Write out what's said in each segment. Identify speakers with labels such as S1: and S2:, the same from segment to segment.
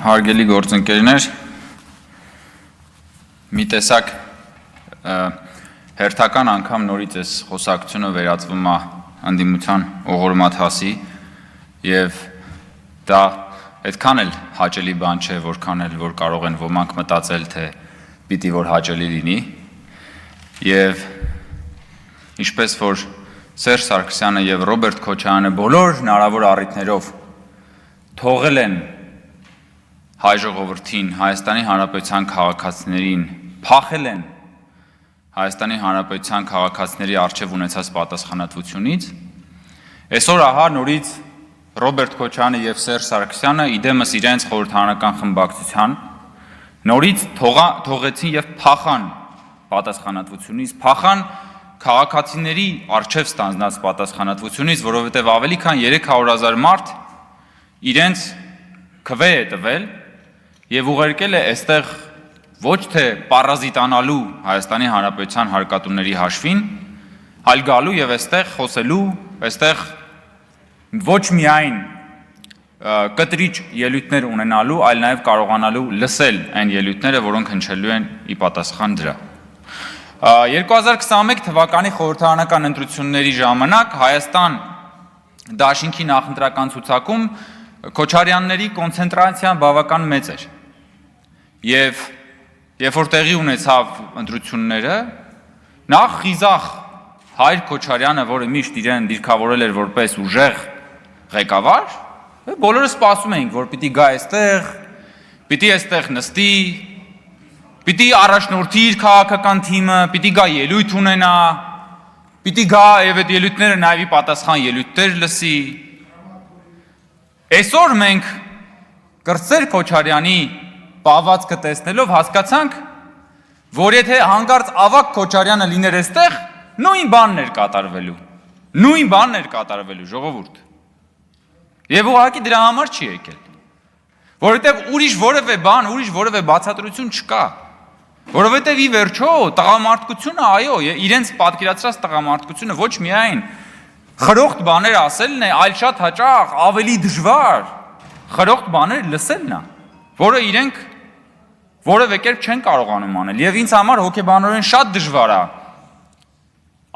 S1: Հարգելի գործընկերներ, մի տեսակ հերթական անգամ նորից այս խոսակցությունը վերածվում է ընդդիմության օղորմաթասի եւ դա այդքան էլ հաճելի բան չէ, որքան էլ որ կարող են ոմանք մտածել, թե պիտի որ հաճելի լինի եւ ինչպես որ Սերժ Սարգսյանը եւ Ռոբերտ Քոչարյանը բոլոր հնարավոր առիթներով թողել են հայ ժողովրդին, Հայաստանի Հանրապետության քաղաքացիներին, փախել են Հայաստանի Հանրապետության քաղաքացիների առջև ունեցած պատասխանատվությունից, այսօր ահա նորից Ռոբերտ Քոչարյանը եւ Սերժ Սարգսյանը իդեմս իրենց խորհրդարանական խմբակցության նորից թողեցին եւ փախան պատասխանատվությունից, փախան քաղաքացիների առջև ստանձնած պատասխանատվությունից, որովհետեւ ավելի քան 300,000 մարդ իրենց քվե է տվել եւ ուղարկել է այստեղ ոչ թե պարազիտանալու Հայաստանի Հանրապետության հարկատուների հաշվին, այլ գալու եւ այստեղ խոսելու, այստեղ ոչ միայն կտրիչ ելույթներ ունենալու, այլ նաեւ կարողանալու լսել այն ելույթները, որոնք հնչելու են ի պատասխան դրա։ 2021 թվականի խորհրդարանական ընտրությունների ժամանակ Հայաստան դաշինքի նախընտրական ցուցակում Քոչարյանների կոնցենտրացիան բավական մեծ էր։ Եվ երբ որ տեղի ունեցավ ընտրությունները, նախ խիզախ Հայր Քոչարյանը, որը միշտ իրեն դիրքավորել էր որպես ուժեղ ղեկավար, բոլորը սպասում էինք, որ պիտի գա այստեղ, պիտի այստեղ նստի, պիտի առաջնորդի իր քաղաքական թիմը, պիտի գա ելույթ ունենա, պիտի գա եւ այդ ելույթները նաեւ պատասխան ելույթներ լսի։ Այսօր մենք Կրծեր Քոչարյանի պահվածքը տեսնելով հասկացանք, որ եթե հանկարծ Ավագ Քոչարյանը լիներ այստեղ, նույն բանն էր կատարվելու, ժողովուրդ։ Եվ ուղղակի դրա համար չի եկել, որովհետև ուրիշ որևէ բան, ուրիշ որևէ բացատրություն չկա, որովհետև ի վերջո տղամարդկությունը, այո, իրենց պատկերացրած տղամարդկությունը ոչ միայն խրոխտ բաներ ասելն է, այլ շատ հաճախ ավելի դժվար խրոխտ բաներ լսելն է, որը իրենք որևէ կերպ չեն կարողանում անել, եւ ինձ համար հոգեբանորեն շատ դժվար է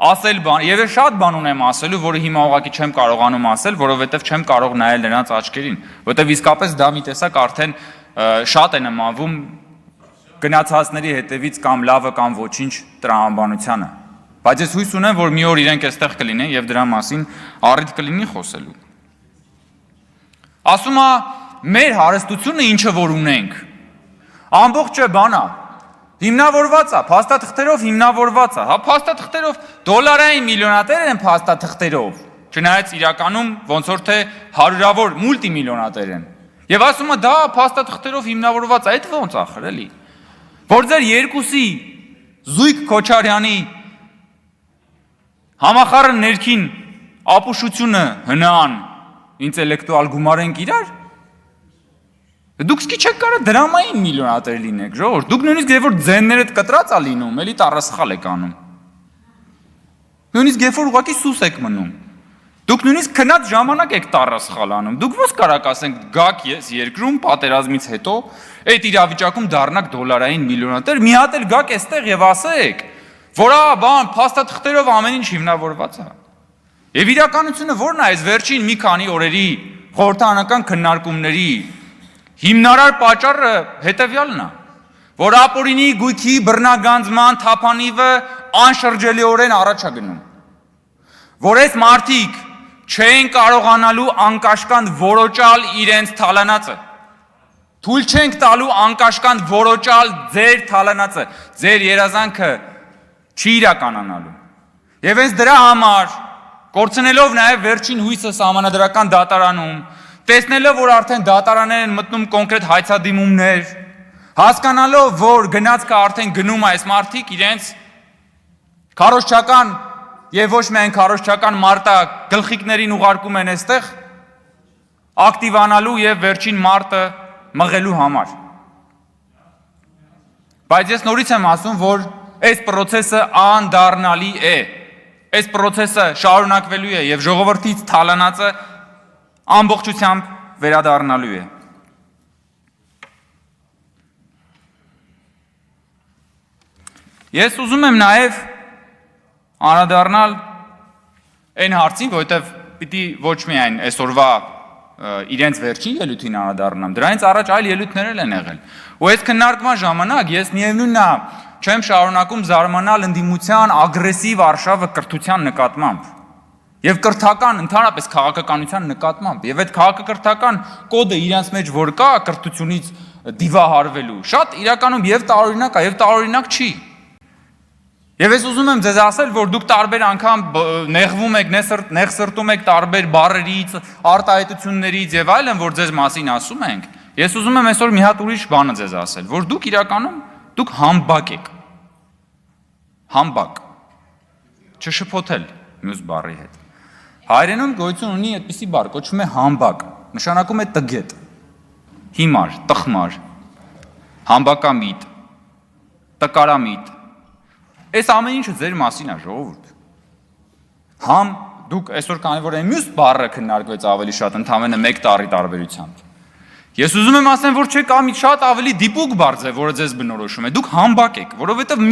S1: ասել բան, եւ շատ բան ունեմ ասելու, որը հիմա ուղղակի չեմ կարողանում ասել, որովհետեւ չեմ կարող նայել նրանց աչքերին, որովհետեւ իսկապես դա մի տեսակ արդեն շատ է նմանվում գնացածների հետևից կամ լավը կամ ոչինչ տրամաբանությանը, բայց ես հույս ունեմ, որ մի օր իրենք այստեղ կլինեն եւ դրա մասին առիթ կլինի խոսելու։ Ասում է մեր հարստությունը ինչը որ ունենք, ամբողջը բանա, հիմնավորված է, փաստաթղթերով հիմնավորված է, հա փաստաթղթերով դոլարային միլիոնատեր են փաստաթղթերով, չնայած իրականում ոնց որ թե հարյուրավոր մուլտիմիլիոնատեր են։ Եվ ասում է դա փաստաթղթերով հիմնավորված է, այդ ոնց ախր էլի։ Որ ձեր երկուսի Զույգ Քոչարյանի համախառն ներքին ապուշությունը հնան ինտելեկտուալ գումարենք իրար։ Դուք սկի չեք կարա դրամային միլիոնատեր լինեք, ժողովուրդ, դուք նույնիսկ երբ որ ձեններդ կտրած է լինում, էլի տառասխալ եք անում։ Նույնիսկ երբ որ ուղղակի սուս եք մնում։ Դուք նույնիսկ քնած ժամանակ եք տառասխալ անում։ Դուք ո՞ս կարաք ասենք գաք ես երկրում պատերազմից հետո այդ իրավիճակում դառնաք դոլարային միլիոնատեր, մի հատ էլ գաք այստեղ եւ ասեք, որ բան փաստաթղթերով ամեն ինչ հիմնավորված է։ Եվ իրականությունը ո՞րն է այս վերջին մի քանի օրերի խորհրդարանական քննարկումների հիմնարար պատճառը հետևյալն է, որ ապօրինի գույքի բռնագանձման թափանիվը անշրջելիորեն առաջ է գնում, որ այս մարդիկ չեն կարողանալու անկաշկանդ որոճալ իրենց թալանածը, թույլ չենք տալու անկաշկանդ որոճալ ձեր թալանածը, ձեր երազանքը չի իրականանալու։ Եվ հենց դրա համար, կորցնելով նաև վերջին հույսը սահմանադրական դատարանում, տեսնելով, որ արդեն դատարաններ են մտնում կոնկրետ հայցադիմումներ, հասկանալով, որ գնացքը արդեն գնում է այս մարդիկ իրենց քարոզչական եւ ոչ միայն քարոզչական մարտա գլխիկներին ուղարկում են այստեղ ակտիվանալու եւ վերջին մարտը մղելու համար։ Բայց ես նորից եմ ասում, որ այս process-ը անդառնալի է, այս process-ը շարունակվելու է եւ ժողովրդից թալանածը ամբողջությամբ վերադառնալու է։ Ես ուզում եմ նաև անդրադառնալ այն հարցին, որովհետև պիտի ոչ միայն այսօրվա իրենց վերջին ելույթին անդրադառնամ, դրանից առաջ այլ ելույթներ են եղել։ Ու այս քննարկման ժամանակ ես միևնույնն է չեմ շարունակում զարմանալ ընդդիմության ագրեսիվ արշավը կրթության նկատմամբ եւ կրթական ընդհանրապես քաղաքականության նկատմամբ եւ այդ քաղաքակրթական կոդը իրենց մեջ որ կա կրթությունից դիվահարվելու շատ իրականում եւ տարօրինակ է եւ տարօրինակ չի։ Եվ ես ուզում եմ ձեզ ասել, որ դուք տարբեր անգամ նեղվում եք, նեղսրտում եք տարբեր բառերից, արտահայտություններից եւ այլն, որ ձեզ մասին ասում ենք։ Ես ուզում եմ այսօր մի հատ ուրիշ բանը ձեզ ասել, որ դուք իրականում դուք համբակ եք։ Համբակ։ Չշփոթել մյուս բառի հետ։ Հայերենում գոյություն ունի այդպիսի բառ, կոչվում է համբակ, նշանակում է տգետ, հիմար, տխմար, համբակամիտ, տկարամիտ։ Այս ամեն ինչը ձեր մասին է, ժողովուրդ։ Համ դուք այսօր քանի որ այն մյուս բառը քննարկվեց ավելի շատ ընդամենը 1 տարի տարբերությամբ։ Ես ուզում եմ ասեմ, որ չէ կա մի շատ ավելի դիպուկ բառ է, որը ձեզ բնորոշում է։ Դուք համբակ եք, որովհետև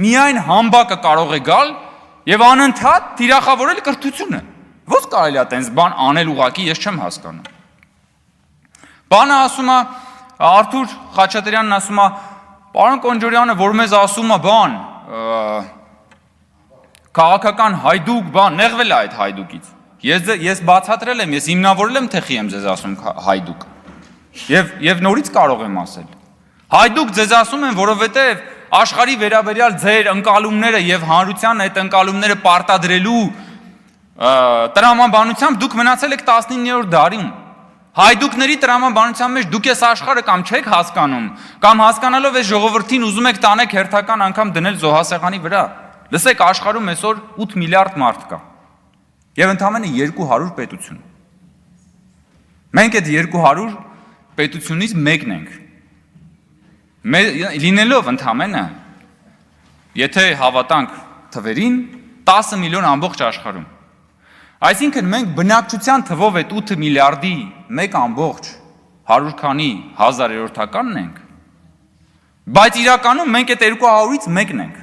S1: միայն համբակը կարող է գալ եւ անընդհատ թիրախավորել կրթությունը։ Ո՞ց կարելի է տենց բան անել ուղակի, ես չեմ հասկանում։ Բանը ասում է Արթուր Խաչատրյանն ասում է, պարոն Կոնջորյանը, որ մեզ ասում է բան, քաղաքական հայդուկ բան, նեղվել է այդ հայդուկից։ Ես բացատրել եմ, ես հիմնավորել եմ, թե խի եմ ձեզ ասում հայդուկ։ Եվ նորից կարող եմ ասել։ Հայդուկ ձեզ ասում եմ, որովհետև աշխարհի վերաբերյալ ձեր ընկալումները եւ հանրության այդ ընկալումները պարտադրելու տրամաբանությամբ դուք մնացել եք 19-րդ դարում։ Հայդուկների տրամաբանության մեջ դուք այս աշխարհը կամ չեք հասկանում, կամ հասկանալով այս ժողովրդին ուզում եք տանեք հերթական անգամ դնել զոհասեղանի վրա։ Լսեք, աշխարհում այսօր 8 միլիարդ մարդ կա։ Եվ ընդամենը 200 պետություն։ Մենք այդ 200 պետությունից մեկն ենք։ Լինելով ընդամենը, եթե հավատանք թվերին, 10 միլիոն ամբողջ աշխարհում։ Այսինքն մենք բնակչության թվով այդ 8 միլիարդի 1.100 քանի հազարերորդականն ենք, բայց իրականում մենք այդ 200-ից մեկն ենք։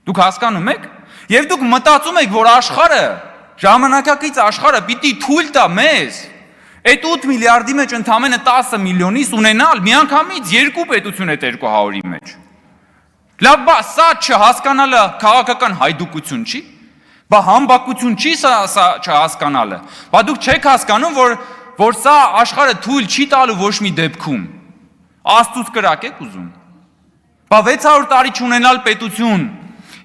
S1: Դուք հասկանում եք։ Եվ դուք մտածում եք, որ աշխարհը, ժամանակակից աշխարհը պիտի թույլ տա մեզ այդ 8 միլիարդի մեջ ընդամենը 10 միլիոնից ունենալ միանգամից 2 պետություն այդ 200-ի մեջ։ Լավ, բա սա չհասկանալը քաղաքական հայդուկություն չի։ Բա համբակություն չի սա չհասկանալը։ Բա դուք չեք հասկանում, որ սա աշխարհը թույլ չի տալու ոչ մի դեպքում։ Աստծուց կրակ եք ուզում։ Բա 600 տարի չունենալ պետություն,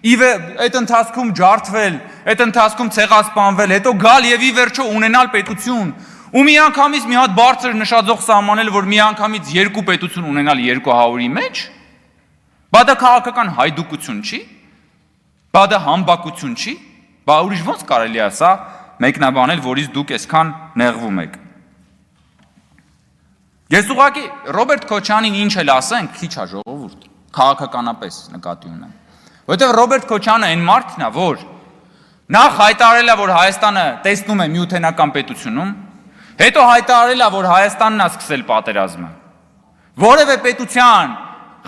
S1: այդ ընթացքում ջարդվել, այդ ընթացքում ցեղասպանվել, հետո գալ եւ ի վերջո ունենալ պետություն, ու միանգամից մի հատ բարձր նշաձող սահմանել, որ միանգամից 2 պետություն ունենալ 200-ի մեջ, բա դա քաղաքական հայդուկություն չի, բա դա համբակություն չի, բա ուրիշ ոնց կարելի է սա մեկնաբանել, որից դուք այսքան նեղվում եք։ Ես ուղղակի Ռոբերտ Քոչանին ինչ էլ ասենք, քիչ է ժողովուրդ, քաղաքականապես նկատի ունեմ։ Որտեղ Ռոբերտ Քոչյանը այն մարդն է, որ նախ հայտարարել է, որ Հայաստանը տեսնում է միութենական պետությունում, հետո հայտարարել է, որ Հայաստանն է սկսել պատերազմը։ Որևէ պետության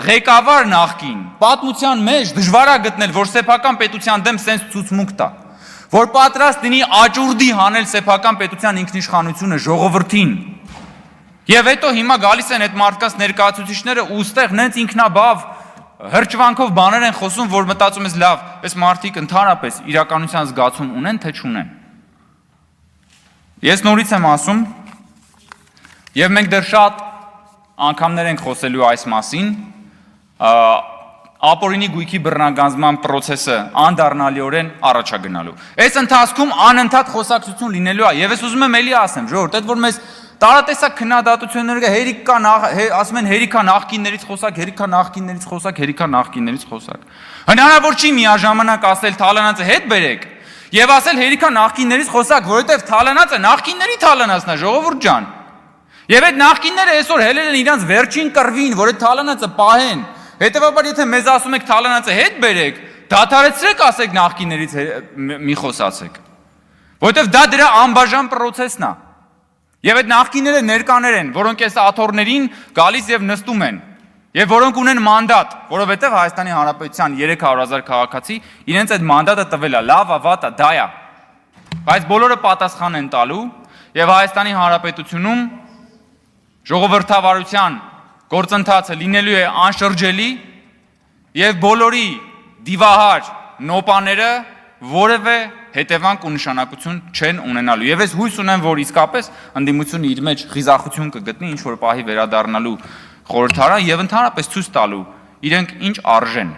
S1: ղեկավար նախկին պատմության մեջ դժվար է գտնել, որ սեփական պետության դեմ սենց ցուցմունք տա, որ պատրաստ լինի աճուրդի հանել սեփական պետության ինքնիշխանությունը ժողովրդին։ Եվ հետո հիմա գալիս են այդ մարդկանց ներկայացուցիչները ու ստեղ նենց ինքնաբավ հրճվանքով բաներ են խոսում, որ մտածում ես լավ, այս մարդիկ ընդհանրապես իրականության զգացում ունեն, թե չունեն։ Ես նորից եմ ասում, եւ մենք դեռ շատ անգամներ ենք խոսելու այս մասին, ապօրինի գույքի բռնագանձման process-ը անդառնալիորեն առաջ է գնալու։ Այս ընթացքում անընդհատ խոսակցություն լինելու է, եւ ես ուզում եմ էլի ասեմ, ժողովուրդ, այդ որ մեզ տարատեսակ քննադատությունները հերիքա ասում են հերիքա նախկիններից խոսակ, հերիքա նախկիններից խոսակ, հերիքա նախկիններից խոսակ։ Հնարավոր չի միաժամանակ ասել Թալանացը հետ բերեք եւ ասել հերիքա նախկիններից խոսակ, որովհետեւ Թալանացը նախկինների Թալանացն է, ժողովուրդ ջան։ Եվ այդ նախկինները այսօր հելել են իրանց վերջին կռվին, որ այդ Թալանացը պահեն։ Հետևաբար եթե մեզ ասում եք Թալանացը հետ բերեք, դադարեցրեք ասեք նախկիններից մի խոսացեք։ Որովհետեւ դա դրա անբաժան process-ն է։ Եվ այդ նախկինները ներկաներ են, որոնք այս աթոռներին գալիս եւ նստում են։ Եվ որոնք ունեն մանդատ, որովհետև Հայաստանի Հանրապետության 300,000 քաղաքացի իրենց այդ մանդատը տվել է, լավ է, վատ է, դա է։ Բայց բոլորը պատասխան են տալու եւ Հայաստանի Հանրապետությունում ժողովրդավարության գործընթացը լինելու է անշրջելի եւ բոլորի դիվահար նոպաները որևէ հետևանք ու նշանակություն չեն ունենալու։ Եվ ես հույս ունեմ, որ իսկապես ընդդիմությունը իր մեջ խիզախություն կգտնի ինչ որ պահի վերադառնալու խորհրդարան եւ ընդհանրապես ցույց տալու իրենք ինչ արժեն